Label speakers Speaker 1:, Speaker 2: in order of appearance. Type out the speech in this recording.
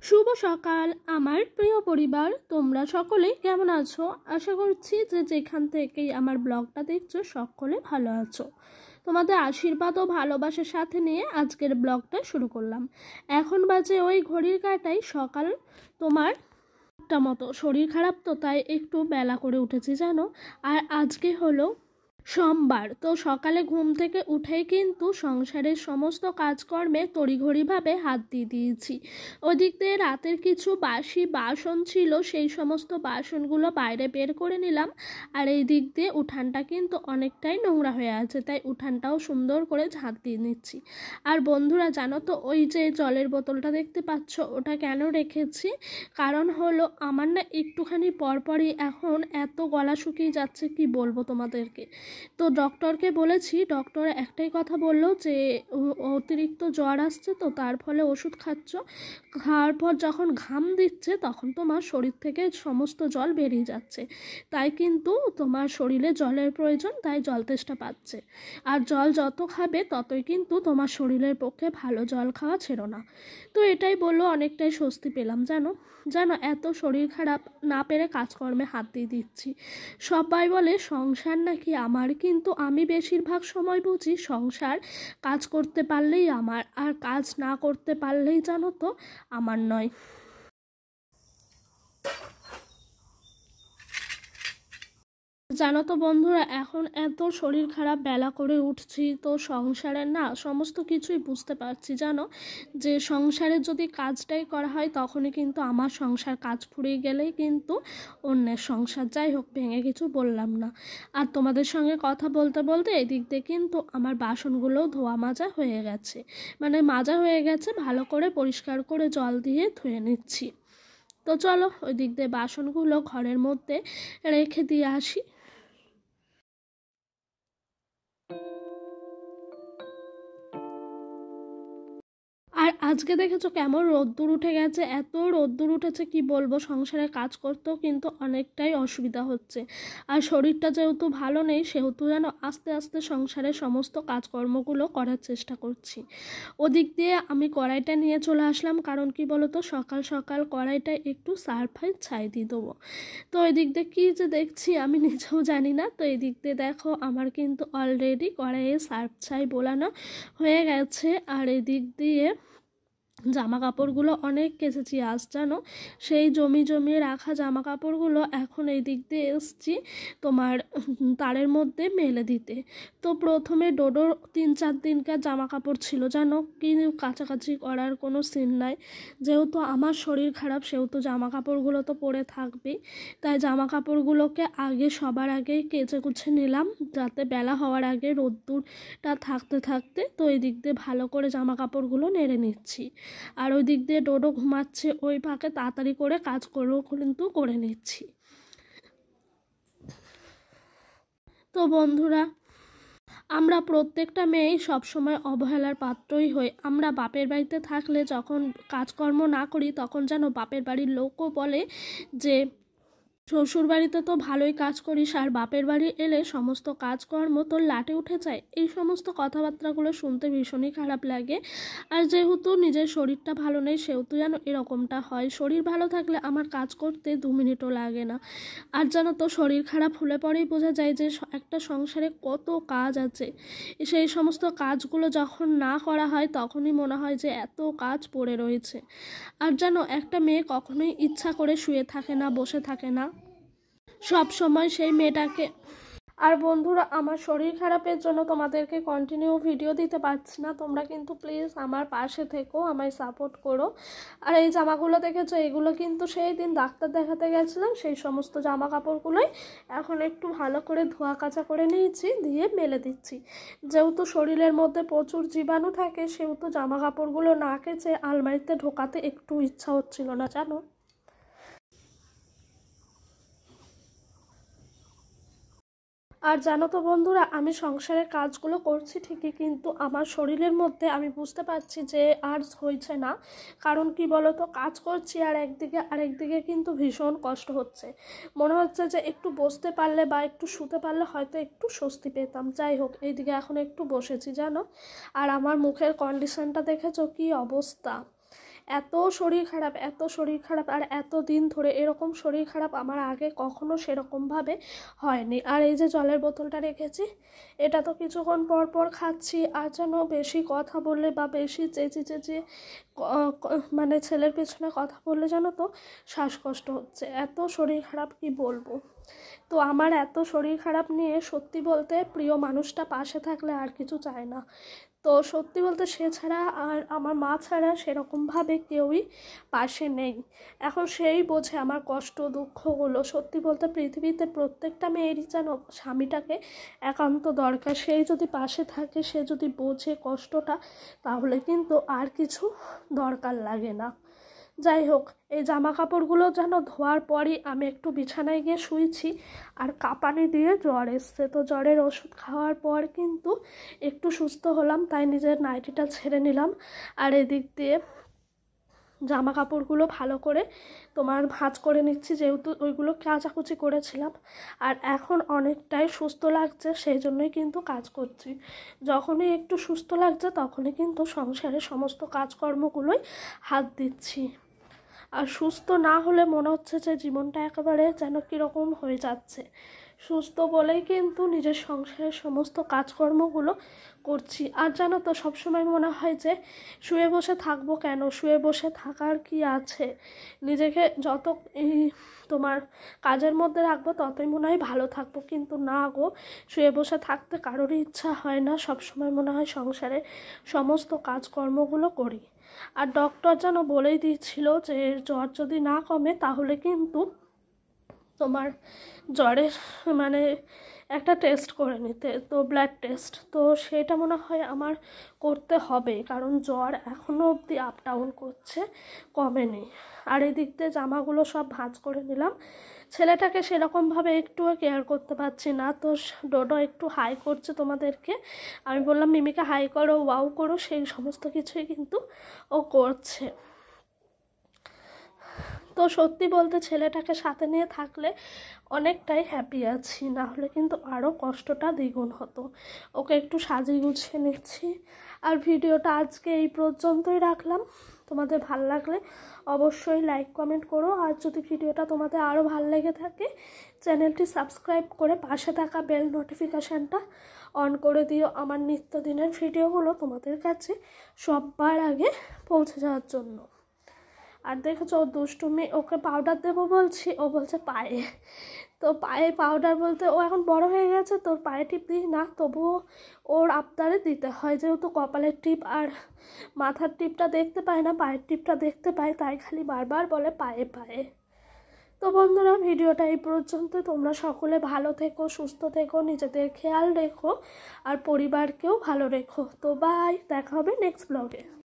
Speaker 1: শুভ সকাল আমার প্রিয় পরিবার, তোমরা সকলে কেমন আছো? আশা করছি যে যেখান থেকেই আমার ব্লগটা দেখছো সকলে ভালো আছো। তোমাদের আশীর্বাদ ও ভালোবাসার সাথে নিয়ে আজকের ব্লগটা শুরু করলাম। এখন বাজে ওই ঘড়ির কাঁটায় সকাল তোমার একটা মতো। শরীর খারাপ তো, তাই একটু বেলা করে উঠেছি জানো। আর আজকে হলো সোমবার, তো সকালে ঘুম থেকে উঠেই কিন্তু সংসারের সমস্ত কাজকর্মে তড়িঘড়িভাবে হাত দিয়ে দিয়েছি। ওদিক দিয়ে রাতের কিছু বাসি বাসন ছিল, সেই সমস্ত বাসনগুলো বাইরে বের করে নিলাম। আর এই দিক দিয়ে উঠানটা কিন্তু অনেকটাই নোংরা হয়ে আছে, তাই উঠানটাও সুন্দর করে ঝাঁট দিয়ে নিচ্ছি। আর বন্ধুরা জানো তো, ওই যে জলের বোতলটা দেখতে পাচ্ছ, ওটা কেন রেখেছি? কারণ হলো আমার না একটুখানি পরপরই এখন এত গলা শুকিয়ে যাচ্ছে, কি বলবো তোমাদেরকে। তো ডক্টরকে বলেছি, ডক্টর একটাই কথা বললো যে অতিরিক্ত জ্বর আসছে, তো তার ফলে ওষুধ খাওয়ার পর যখন ঘাম দিচ্ছে তখন তোমার শরীর থেকে সমস্ত জল বেরিয়ে যাচ্ছে, তাই কিন্তু তোমার শরীরে জলের প্রয়োজন, তাই জল তেষ্টা পাচ্ছে। আর জল যত খাবে ততই কিন্তু তোমার শরীরের পক্ষে ভালো, জল খাওয়া ছেড়ো না। তো এটাই বললো, অনেকটাই স্বস্তি পেলাম জানো। এত শরীর খারাপ, না পেরে কাজকর্মে হাত দিয়ে দিচ্ছি। সবাই বলে সংসার নাকি আমার, কিন্তু আমি বেশিরভাগ সময় বুঝি সংসার কাজ করতে পারলেই আমার, আর কাজ না করতে পারলেই জানো তো আমার নয়। জানো তো বন্ধুরা, এখন এত শরীর খারাপ, বেলা করে উঠছি, তো সংসারের না সমস্ত কিছুই বুঝতে পারছি জানো, যে সংসারের যদি কাজটাই করা হয় তখনই কিন্তু আমার সংসার, কাজ ফুরিয়ে গেলেই কিন্তু অন্যের সংসার। যাই হোক, ভেঙে কিছু বললাম না। আর তোমাদের সঙ্গে কথা বলতে বলতে এদিক দিয়ে কিন্তু আমার বাসনগুলোও ধোয়া মাজা হয়ে গেছে, মাজা হয়ে গেছে, ভালো করে পরিষ্কার করে জল দিয়ে ধুয়ে নিচ্ছি। তো চলো ওই দিক দিয়ে বাসনগুলো ঘরের মধ্যে রেখে দিয়ে আসি। আর আজকে দেখেছো কেমন রোদ্দুর উঠে গেছে, এত রোদ্দুর উঠেছে কি বলবো। সংসারে কাজ করতেও কিন্তু অনেকটাই অসুবিধা হচ্ছে। আর শরীরটা যেহেতু ভালো নেই, সেহেতু যেন আস্তে আস্তে সংসারের সমস্ত কাজকর্মগুলো করার চেষ্টা করছি। ওদিক দিয়ে আমি কড়াইটা নিয়ে চলে আসলাম, কারণ কি বলতো, সকাল সকাল কড়াইটা একটু সার্ফাই ছাই দিয়ে দেবো। তো এদিক দিয়ে কী যে দেখছি আমি নিজেও জানি না। তো এদিক দিয়ে দেখো আমার কিন্তু অলরেডি কড়াইয়ে সার্ফ ছাই বোলানো হয়ে গেছে। আর এদিক দিয়ে জামা কাপড়গুলো অনেক কেচেছি আজ জানো, সেই জমিয়ে রাখা জামা কাপড়গুলো এখন এই দিক দিয়ে এসছি তোমার তারের মধ্যে মেলে দিতে। তো প্রথমে ডোডোর 3-4 দিনকার জামা কাপড় ছিল জানো, কিন্তু কাছাকাছি করার কোনো সিন নাই। যেহেতু আমার শরীর খারাপ, সেহেতু জামা কাপড়গুলো তো পরে থাকবেই, তাই জামা কাপড়গুলোকে সবার আগেই কেচে কুচে নিলাম, যাতে বেলা হওয়ার আগে রোদ্দুরটা থাকতে থাকতে। তো এই দিক দিয়ে ভালো করে জামা কাপড়গুলো নেড়ে নিচ্ছি। আর ওই দিক দিয়ে ডোডো ঘুমাচ্ছে, ওই ফাঁকে তাড়াতাড়ি করে কাজগুলো কিন্তু করে নিচ্ছি। তো বন্ধুরা, আমরা প্রত্যেকটা মেয়েই সবসময় অবহেলার পাত্রই হই। আমরা বাপের বাড়িতে থাকলে যখন কাজকর্ম না করি, তখন যেন বাপের বাড়ির লোকও বলে যে শ্বশুর বাড়িতে তো ভালোই কাজ করিস, আর বাপের বাড়ি এলে সমস্ত কাজকর্ম তোর লাটে উঠে যায়। এই সমস্ত কথাবার্তাগুলো শুনতে ভীষণই খারাপ লাগে। আর যেহেতু নিজের শরীরটা ভালো নেই, সেহেতু যেন এরকমটা হয়। শরীর ভালো থাকলে আমার কাজ করতে 2 মিনিটও লাগে না। আর জানো তো, শরীর খারাপ হলে পরেই বোঝা যায় যে একটা সংসারে কত কাজ আছে। সেই সমস্ত কাজগুলো যখন না করা হয়, তখনই মনে হয় যে এত কাজ পড়ে রয়েছে। আর জানো, একটা মেয়ে কখনোই ইচ্ছা করে শুয়ে থাকে না, বসে থাকে না, সব সময় সেই মেয়েটাকে। আর বন্ধুরা, আমার শরীর খারাপের জন্য তোমাদেরকে কন্টিনিউ ভিডিও দিতে পারছি না, তোমরা কিন্তু প্লিজ আমার পাশে থেকো, আমায় সাপোর্ট করো। আর এই জামাগুলো দেখেছো, এগুলো কিন্তু সেই দিন ডাক্তার দেখাতে গেছিলাম, সেই সমস্ত জামা কাপড়গুলোই এখন একটু ভালো করে ধোয়া কাচা করে নিয়েছি, দিয়ে মেলে দিচ্ছি। যেহেতু শরীরের মধ্যে প্রচুর জীবাণু থাকে, সেহেতু জামা কাপড়গুলো না কেচে আলমারিতে ঢোকাতে একটু ইচ্ছা হচ্ছিল না জানো। আর জানো তো বন্ধুরা, আমি সংসারের কাজগুলো করছি ঠিকই, কিন্তু আমার শরীরের মধ্যে আমি বুঝতে পারছি যে আর হয়েছে না। কারণ কি বলো তো, কাজ করছি আর আরেকদিকে কিন্তু ভীষণ কষ্ট হচ্ছে। মনে হচ্ছে যে একটু বসতে পারলে বা একটু শুতে পারলে হয়তো একটু স্বস্তি পেতাম। যাই হোক, এইদিকে এখন একটু বসেছি জানো। আর আমার মুখের কন্ডিশনটা দেখেছো কি অবস্থা। এত শরীর খারাপ আর এত দিন ধরে এরকম শরীর খারাপ আমার আগে কখনো সেরকমভাবে হয়নি। আর এই যে জলের বোতলটা রেখেছি, এটা তো কিছুক্ষণ পর পর খাচ্ছি। আর যেন বেশি কথা বললে বা বেশি চেঁচিয়ে মানে ছেলের পেছনে কথা বললে জানো তো শ্বাসকষ্ট হচ্ছে, এত শরীর খারাপ কি বলবো। তো আমার এত শরীর খারাপ নিয়ে সত্যি বলতে প্রিয় মানুষটা পাশে থাকলে আর কিছু চায় না। তো সত্যি বলতে সে ছাড়া আর আমার মা ছাড়া সেরকমভাবে কেউই পাশে নেই। এখন সেই বোঝে আমার কষ্ট দুঃখগুলো। সত্যি বলতে পৃথিবীতে প্রত্যেকটা মেয়েরই যেন স্বামীটাকে একান্ত দরকার। সেই যদি পাশে থাকে, সে যদি বোঝে কষ্টটা, তাহলে কিন্তু আর কিছু দরকার লাগে না। যাই হোক, এই জামা কাপড়গুলো যেন ধোয়ার পরই আমি একটু বিছানায় গিয়ে শুয়েছি আর কাঁপানি দিয়ে জ্বর এসছে। তো জ্বরের ওষুধ খাওয়ার পর কিন্তু একটু সুস্থ হলাম, তাই নিজের নাইটিটা ছেড়ে নিলাম। আর এদিক দিয়ে জামা কাপড়গুলো ভালো করে ভাঁজ করে নিচ্ছি, যেহেতু ওইগুলো কাচাকুচি করেছিলাম। আর এখন অনেকটাই সুস্থ লাগছে, সেই জন্যই কিন্তু কাজ করছি। যখনই একটু সুস্থ লাগছে তখনই কিন্তু সংসারের সমস্ত কাজকর্মগুলোই হাত দিচ্ছি। আর সুস্থ না হলে মনে হচ্ছে যে জীবনটা একেবারে যেন কীরকম হয়ে যাচ্ছে। সুস্থ বলেই কিন্তু নিজের সংসারের সমস্ত কাজকর্মগুলো করছি। আর জানো তো সবসময় মনে হয় যে শুয়ে বসে থাকবো কেন, শুয়ে বসে থাকার কি আছে, নিজেকে যত কাজের মধ্যে রাখবো ততই মনে হয় ভালো থাকবো। কিন্তু না গো, শুয়ে বসে থাকতে কারোরই ইচ্ছা হয় না। সবসময় মনে হয় সংসারের সমস্ত কাজকর্মগুলো করি। আর ডক্টর যেন বলেই দিয়েছিল যে জ্বর যদি না কমে তাহলে কিন্তু জ্বরের একটা টেস্ট করে নিতে, তো ব্লাড টেস্ট। তো সেটা মনে হয় আমার করতে হবে, কারণ জ্বর এখনও অবধি আপ ডাউন করছে, কমেনি। আর এদিক দিয়ে জামাগুলো সব ভাঁজ করে নিলাম। ছেলেটাকে সেরকমভাবে একটুও কেয়ার করতে পারছি না। তো ডোডো একটু হাই করছে তোমাদেরকে, আমি বললাম মিমিকে হাই করো, ওয়াও করো, সেই সমস্ত কিছুই কিন্তু ও করছে। তো সত্যি বলতে ছেলেটাকে সাথে নিয়ে থাকলে অনেকটাই হ্যাপি আছি, না হলে কিন্তু আরও কষ্টটা দ্বিগুণ হতো। ওকে একটু সাজিয়ে গুছিয়ে নিচ্ছি। আর ভিডিওটা আজকে এই পর্যন্তই রাখলাম। তোমাদের ভালো লাগলে অবশ্যই লাইক কমেন্ট করো। আর যদি ভিডিওটা তোমাদের আরও ভালো লেগে থাকে, চ্যানেলটি সাবস্ক্রাইব করে পাশে থাকা বেল নোটিফিকেশানটা অন করে দিও, আমার নিত্যদিনের ভিডিওগুলো তোমাদের কাছে সবার আগে পৌঁছে যাওয়ার জন্য। আর দেখেছো ও দুষ্টুমি, ওকে পাউডার দেবো বলছি, ও বলছে পায়ে। তো পায়ে পাউডার বলতে ও এখন বড় হয়ে গেছে, তো পায়ে টিপ দিই না, তবুও ওর আবদারে দিতে হয়। যেহেতু কপালের টিপ আর মাথার টিপটা দেখতে পায় না, পায়ের টিপটা দেখতে পায়, তাই খালি বারবার বলে পায়ে পায়ে। তো বন্ধুরা, ভিডিওটা এই পর্যন্ত। তোমরা সকলে ভালো থেকো, সুস্থ থেকো, নিজেদের খেয়াল রেখো আর পরিবারকেও ভালো রেখো। তো বাই, দেখা হবে নেক্সট ব্লগে।